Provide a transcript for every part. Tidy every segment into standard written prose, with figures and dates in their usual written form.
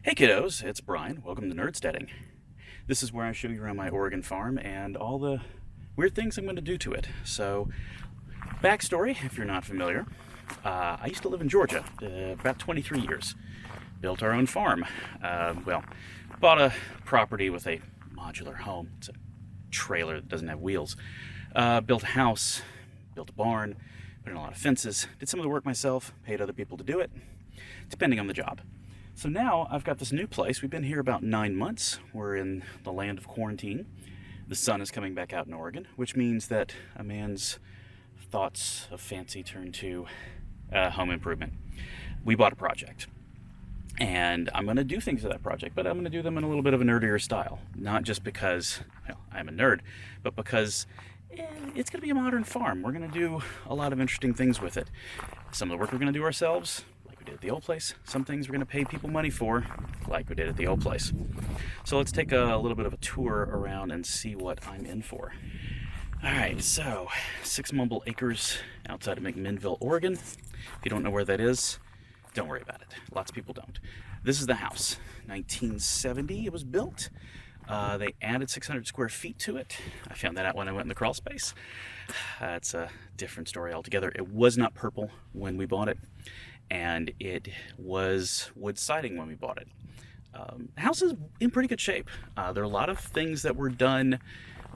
Hey kiddos, it's Brian. Welcome to NerdSteading. This is where I show you around my Oregon farm and all the weird things I'm going to do to it. So, backstory, if you're not familiar, I used to live in Georgia about 23 years. Built our own farm. Bought a property with a modular home. It's a trailer that doesn't have wheels. Built a house, built a barn, put in a lot of fences, did some of the work myself, paid other people to do it, depending on the job. So now I've got this new place. We've been here about 9 months. We're in the land of quarantine. The sun is coming back out in Oregon, which means that a man's thoughts of fancy turn to home improvement. We bought a project, and I'm going to do things to that project, but I'm going to do them in a little bit of a nerdier style. Not just because I'm a nerd, but because it's going to be a modern farm. We're going to do a lot of interesting things with it. Some of the work we're going to do ourselves, did at the old place. Some things we're going to pay people money for, like we did at the old place. So let's take a little bit of a tour around and see what I'm in for. Alright, so 6 mumble acres outside of McMinnville, Oregon. If you don't know where that is, don't worry about it. Lots of people don't. This is the house. 1970 it was built. They added 600 square feet to it. I found that out when I went in the crawl space. That's a different story altogether. It was not purple when we bought it, and it was wood siding when we bought it. The house is in pretty good shape. There are a lot of things that were done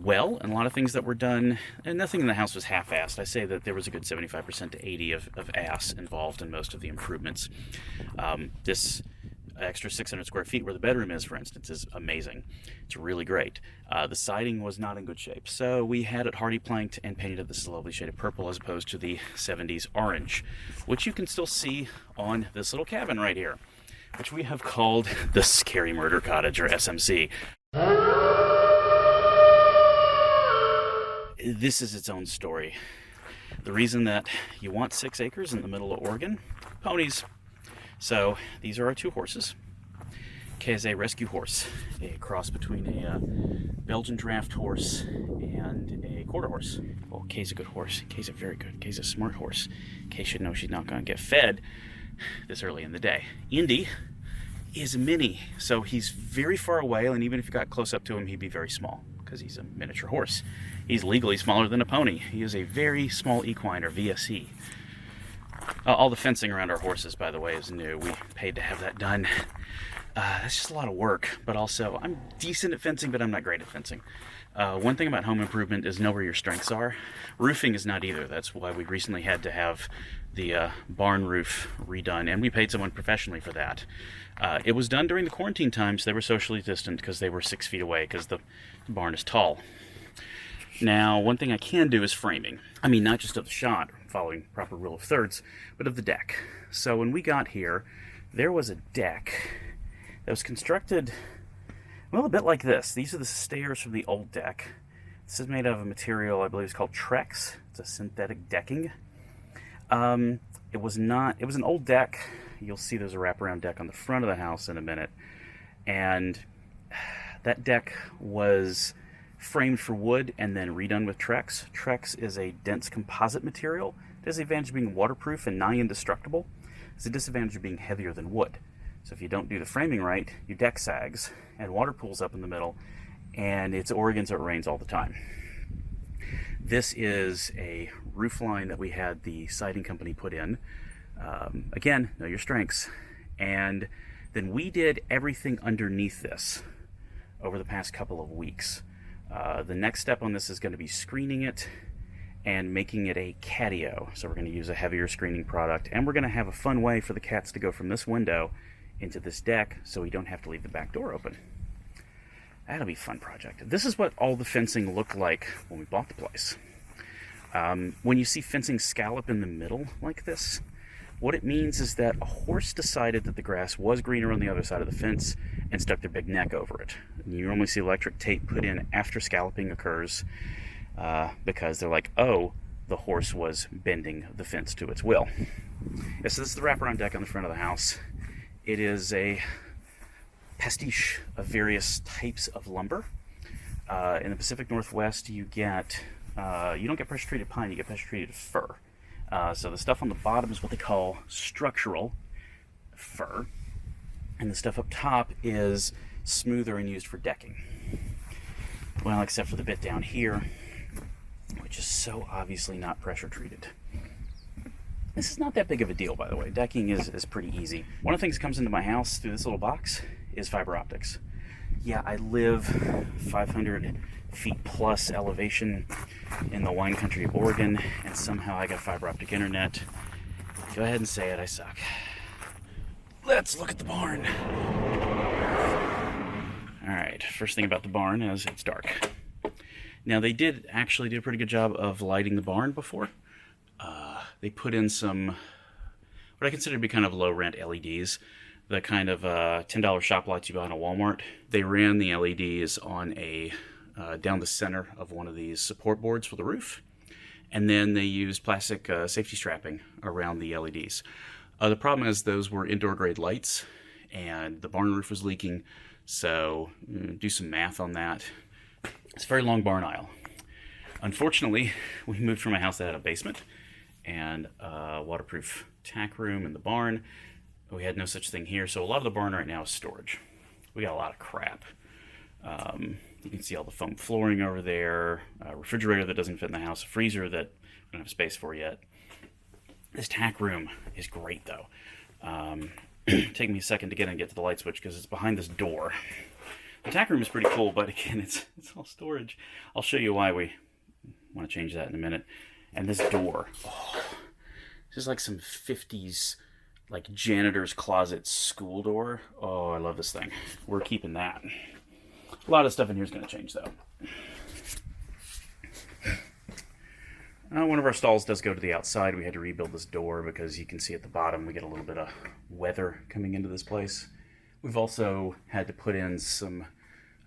well, and a lot of things that were done, and nothing in the house was half-assed. I say that there was a good 75% to 80 of ass involved in most of the improvements. This extra 600 square feet where the bedroom is, for instance, is amazing. It's really great. The siding was not in good shape, so we had it hardy planked and painted it this lovely shade of purple as opposed to the 70s orange, which you can still see on this little cabin right here, which we have called the Scary Murder Cottage, or SMC. This is its own story. The reason that you want 6 acres in the middle of Oregon, ponies. So these are our 2 horses. Kay is a rescue horse, a cross between a Belgian draft horse and a quarter horse. Well, Kay's a good horse. Kay's a very good. Kay's a smart horse. Kay should know she's not going to get fed this early in the day. Indy is a mini, so he's very far away, and even if you got close up to him, he'd be very small because he's a miniature horse. He's legally smaller than a pony. He is a very small equine, or VSE. All the fencing around our horses, by the way, is new. We paid to have that done. That's just a lot of work, but also I'm decent at fencing, but I'm not great at fencing. One thing about home improvement is know where your strengths are. Roofing is not either. That's why we recently had to have the barn roof redone, and we paid someone professionally for that. It was done during the quarantine times. They were socially distant because they were 6 feet away because the barn is tall. Now, one thing I can do is framing. I mean, not just of the shot, following proper rule of thirds, but of the deck. So when we got here, there was a deck that was constructed, well, a bit like this. These are the stairs from the old deck. This is made out of a material I believe is called Trex. It's a synthetic decking. It was an old deck. You'll see there's a wraparound deck on the front of the house in a minute. And that deck was framed for wood and then redone with Trex. Trex is a dense composite material. It has the advantage of being waterproof and nigh indestructible. It's a disadvantage of being heavier than wood. So if you don't do the framing right, your deck sags and water pools up in the middle, and it's Oregon, so it rains all the time. This is a roof line that we had the siding company put in. Again, know your strengths. And then we did everything underneath this over the past couple of weeks. The next step on this is going to be screening it and making it a catio. So we're going to use a heavier screening product, and we're going to have a fun way for the cats to go from this window into this deck so we don't have to leave the back door open. That'll be a fun project. This is what all the fencing looked like when we bought the place. When you see fencing scallop in the middle like this, what it means is that a horse decided that the grass was greener on the other side of the fence and stuck their big neck over it. You normally see electric tape put in after scalloping occurs because they're like, oh, the horse was bending the fence to its will. Yeah, so this is the wraparound deck on the front of the house. It is a pastiche of various types of lumber. In the Pacific Northwest, you don't get pressure-treated pine, you get pressure-treated fir. So the stuff on the bottom is what they call structural fir. And the stuff up top is smoother and used for decking. Well, except for the bit down here, which is so obviously not pressure treated. This is not that big of a deal, by the way. Decking is pretty easy. One of the things that comes into my house through this little box is fiber optics. Yeah, I live 500 feet plus elevation in the wine country of Oregon, and somehow I got fiber optic internet. Go ahead and say it, I suck. Let's look at the barn. Alright, first thing about the barn is it's dark. Now, they did actually do a pretty good job of lighting the barn before. They put in some, what I consider to be kind of low-rent LEDs. The kind of $10 shop lights you buy in a Walmart. They ran the LEDs on a down the center of one of these support boards for the roof. And then they used plastic safety strapping around the LEDs. The problem is those were indoor-grade lights, and the barn roof was leaking. So do some math on that. It's a very long barn aisle. Unfortunately, we moved from a house that had a basement and a waterproof tack room in the barn. We had no such thing here, so a lot of the barn right now is storage. We got a lot of crap. You can see all the foam flooring over there, a refrigerator that doesn't fit in the house, a freezer that we don't have space for yet. This tack room is great, though. Take me a second to get to the light switch because it's behind this door. The tack room is pretty cool, but again, it's all storage. I'll show you why we want to change that in a minute. And this door, this is like some 50s like janitor's closet school door. Oh, I love this thing. We're keeping that. A lot of stuff in here is going to change, though. One of our stalls does go to the outside. We had to rebuild this door because you can see at the bottom we get a little bit of weather coming into this place. We've also had to put in some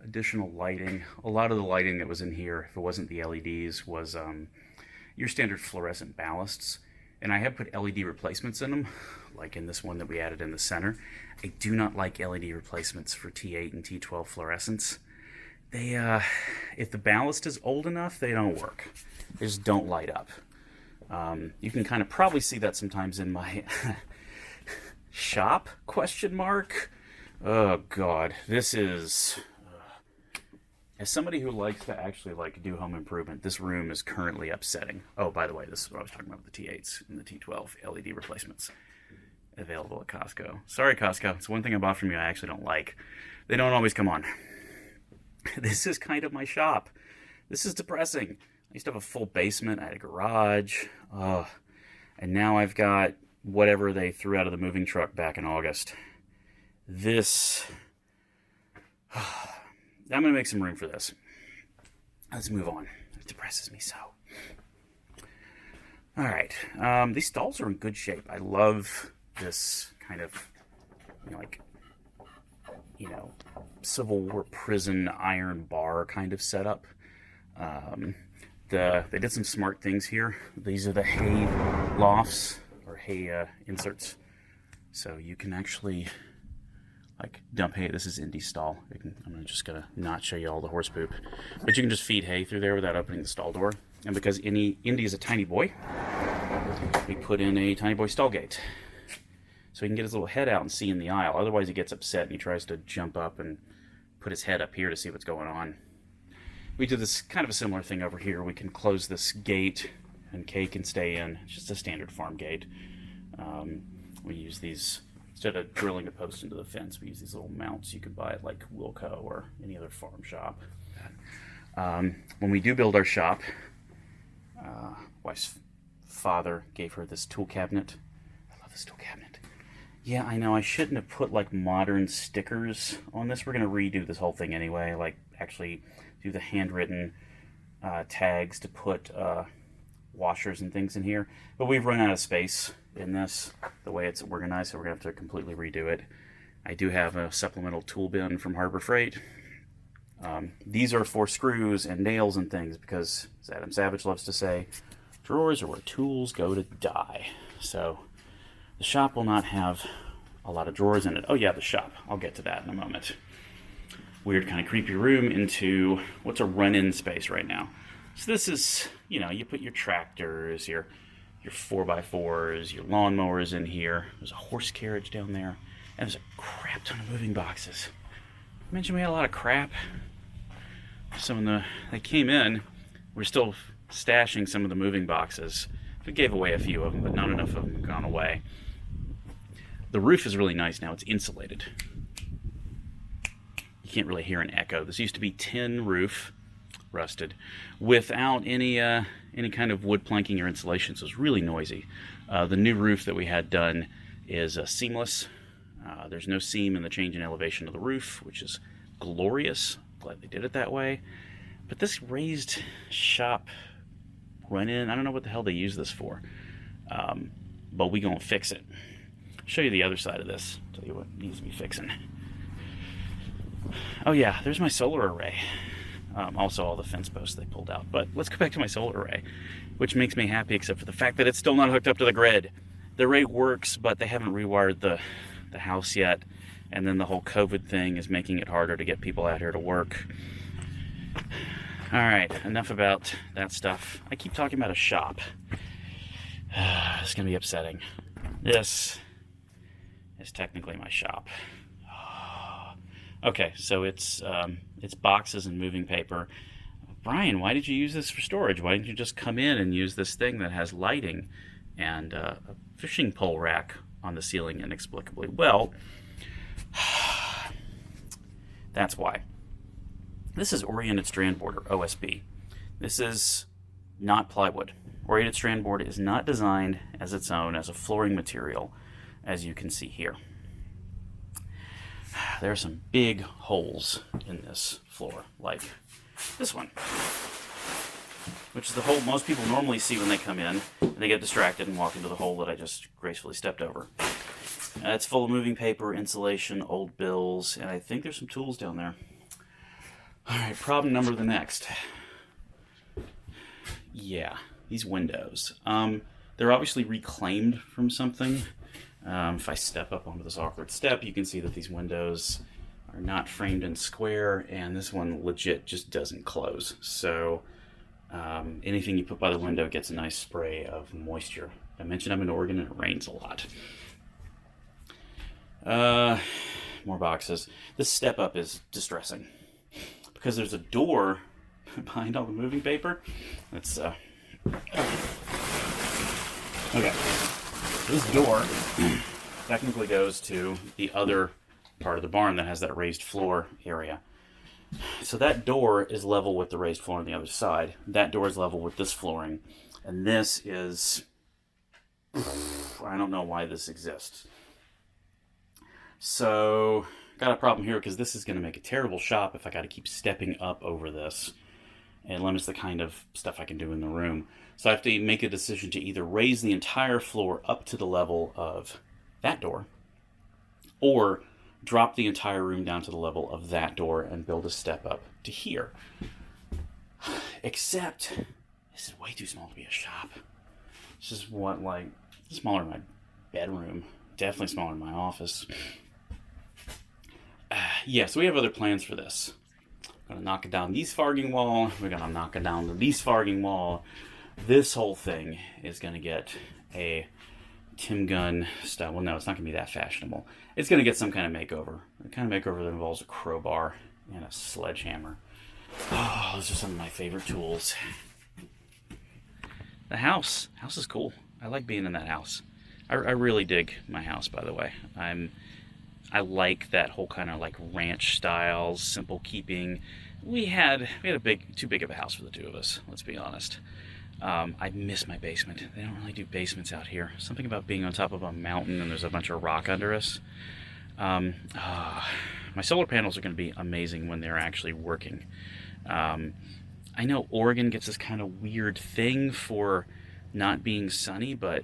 additional lighting. A lot of the lighting that was in here, if it wasn't the LEDs, was your standard fluorescent ballasts. And I have put LED replacements in them, like in this one that we added in the center. I do not like LED replacements for T8 and T12 fluorescents. They, if the ballast is old enough, they don't work. They just don't light up. You can kind of probably see that sometimes in my shop, question mark. Oh, God. This is... As somebody who likes to actually do home improvement, this room is currently upsetting. Oh, by the way, this is what I was talking about with the T8s and the T12 LED replacements available at Costco. Sorry, Costco. It's one thing I bought from you I actually don't like. They don't always come on. This is kind of my shop. This is depressing. I used to have a full basement. I had a garage. And now I've got whatever they threw out of the moving truck back in August. This... I'm going to make some room for this. Let's move on. It depresses me so. All right. These stalls are in good shape. I love this kind of, Civil War prison iron bar kind of setup. They did some smart things here. These are the hay lofts, or hay inserts. So you can actually... dump hay. This is Indy's stall. I'm just going to not show you all the horse poop. But you can just feed hay through there without opening the stall door. And because Indy is a tiny boy, we put in a tiny boy stall gate. So he can get his little head out and see in the aisle. Otherwise he gets upset and he tries to jump up and put his head up here to see what's going on. We do this kind of a similar thing over here. We can close this gate and Kay can stay in. It's just a standard farm gate. We use these... Instead of drilling a post into the fence, we use these little mounts you could buy at Wilco or any other farm shop. When we do build our shop, wife's father gave her this tool cabinet. I love this tool cabinet. Yeah, I know, I shouldn't have put modern stickers on this. We're going to redo this whole thing anyway, actually do the handwritten tags to put washers and things in here. But we've run out of space in this, the way it's organized, so we're going to have to completely redo it. I do have a supplemental tool bin from Harbor Freight. These are for screws and nails and things because, as Adam Savage loves to say, drawers are where tools go to die. So the shop will not have a lot of drawers in it. Oh yeah, the shop. I'll get to that in a moment. Weird kind of creepy room into what's a run-in space right now. So this is, you put your tractors, your 4x4s, your lawnmowers in here. There's a horse carriage down there. And there's a crap ton of moving boxes. I mentioned we had a lot of crap. So when they came in, we're still stashing some of the moving boxes. We gave away a few of them, but not enough of them have gone away. The roof is really nice now. It's insulated. You can't really hear an echo. This used to be tin roof, rusted, without any kind of wood planking or insulation, so it's really noisy. The new roof that we had done is seamless. There's no seam in the change in elevation of the roof, which is glorious. Glad they did it that way. But this raised shop run-in, I don't know what the hell they use this for, but we gonna fix it. I'll show you the other side of this, tell you what needs to be fixing. Oh yeah, there's my solar array. Also all the fence posts they pulled out. But let's go back to my solar array, which makes me happy except for the fact that it's still not hooked up to the grid. The array works, but they haven't rewired the house yet. And then the whole COVID thing is making it harder to get people out here to work. All right, enough about that stuff. I keep talking about a shop. It's gonna be upsetting. This is technically my shop. Okay, so it's boxes and moving paper. Brian, why did you use this for storage? Why didn't you just come in and use this thing that has lighting and a fishing pole rack on the ceiling inexplicably? Well, that's why. This is oriented strand board, or OSB. This is not plywood. Oriented strand board is not designed as its own, as a flooring material, as you can see here. There are some big holes in this floor, like this one, which is the hole most people normally see when they come in, and they get distracted and walk into the hole that I just gracefully stepped over. It's full of moving paper, insulation, old bills, and I think there's some tools down there. All right, problem number the next. Yeah, these windows. They're obviously reclaimed from something. If I step up onto this awkward step, you can see that these windows are not framed in square, and this one legit just doesn't close. So anything you put by the window gets a nice spray of moisture. I mentioned I'm in Oregon and it rains a lot. More boxes. This step up is distressing because there's a door behind all the moving paper. Let's okay. This door technically goes to the other part of the barn that has that raised floor area. So that door is level with the raised floor on the other side. That door is level with this flooring. And this is, I don't know why this exists. So, got a problem here because this is going to make a terrible shop if I got to keep stepping up over this. It limits the kind of stuff I can do in the room. So I have to make a decision to either raise the entire floor up to the level of that door, or drop the entire room down to the level of that door and build a step up to here. Except, this is way too small to be a shop. This is what, like, smaller than my bedroom. Definitely smaller than my office. Yeah, so we have other plans for this. We're going to knock it down these farging wall. We're going to knock it down to these farging wall. This whole thing is going to get a Tim Gunn style. Well, no, it's not going to be that fashionable. It's going to get some kind of makeover. A kind of makeover that involves a crowbar and a sledgehammer. Oh, those are some of my favorite tools. The house is cool. I like being in that house. I really dig my house, by the way. I like that whole kind of like ranch style, simple keeping. We had too big of a house for the two of us, let's be honest. I miss my basement. They don't really do basements out here. Something about being on top of a mountain and there's a bunch of rock under us. My solar panels are going to be amazing when they're actually working. I know Oregon gets this kind of weird thing for not being sunny, but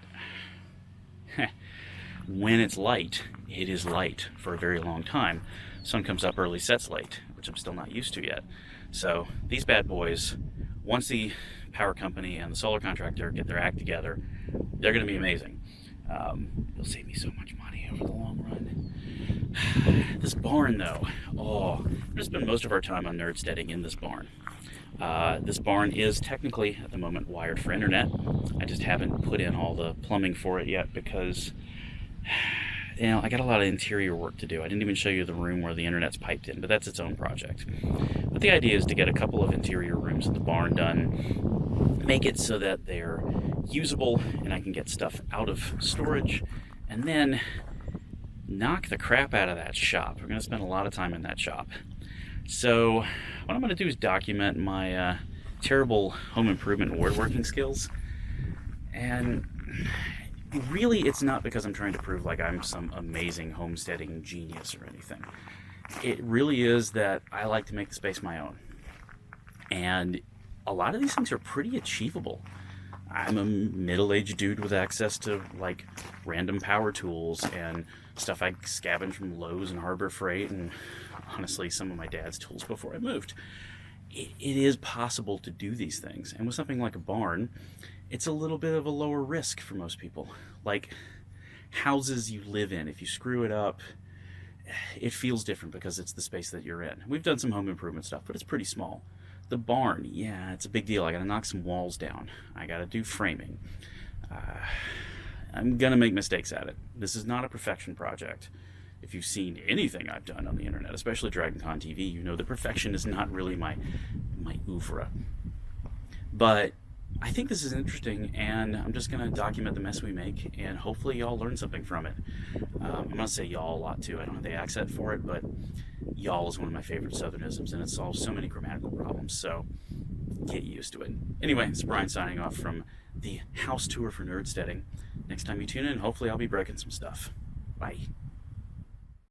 when it's light, it is light for a very long time. Sun comes up early, sets late, which I'm still not used to yet. So these bad boys, once the power company and the solar contractor get their act together, they're going to be amazing. It'll save me so much money over the long run. This barn, though, we're going to spend most of our time on NerdSteading in this barn. This barn is technically, at the moment, wired for internet. I just haven't put in all the plumbing for it yet because I got a lot of interior work to do. I didn't even show you the room where the internet's piped in, but that's its own project. But the idea is to get a couple of interior rooms in the barn done, make it so that they're usable and I can get stuff out of storage, and then knock the crap out of that shop. We're going to spend a lot of time in that shop. So what I'm going to do is document my terrible home improvement and woodworking skills. And really, it's not because I'm trying to prove like I'm some amazing homesteading genius or anything. It really is that I like to make the space my own. And a lot of these things are pretty achievable. I'm a middle-aged dude with access to like random power tools and stuff I scavenged from Lowe's and Harbor Freight, and honestly some of my dad's tools before I moved. It is possible to do these things, and with something like a barn, it's a little bit of a lower risk for most people. Like houses you live in, if you screw it up, it feels different because it's the space that you're in. We've done some home improvement stuff, but it's pretty small. The barn, yeah, it's a big deal. I gotta knock some walls down. I gotta do framing. I'm gonna make mistakes at it. This is not a perfection project. If you've seen anything I've done on the internet, especially DragonCon TV, you know that perfection is not really my oeuvre. But I think this is interesting, and I'm just gonna document the mess we make, and hopefully y'all learn something from it. I'm gonna say y'all a lot too. I don't have the accent for it, but y'all is one of my favorite Southernisms, and it solves so many grammatical problems. So get used to it. Anyway, it's Brian signing off from the house tour for NerdSteading. Next time you tune in, hopefully I'll be breaking some stuff. Bye.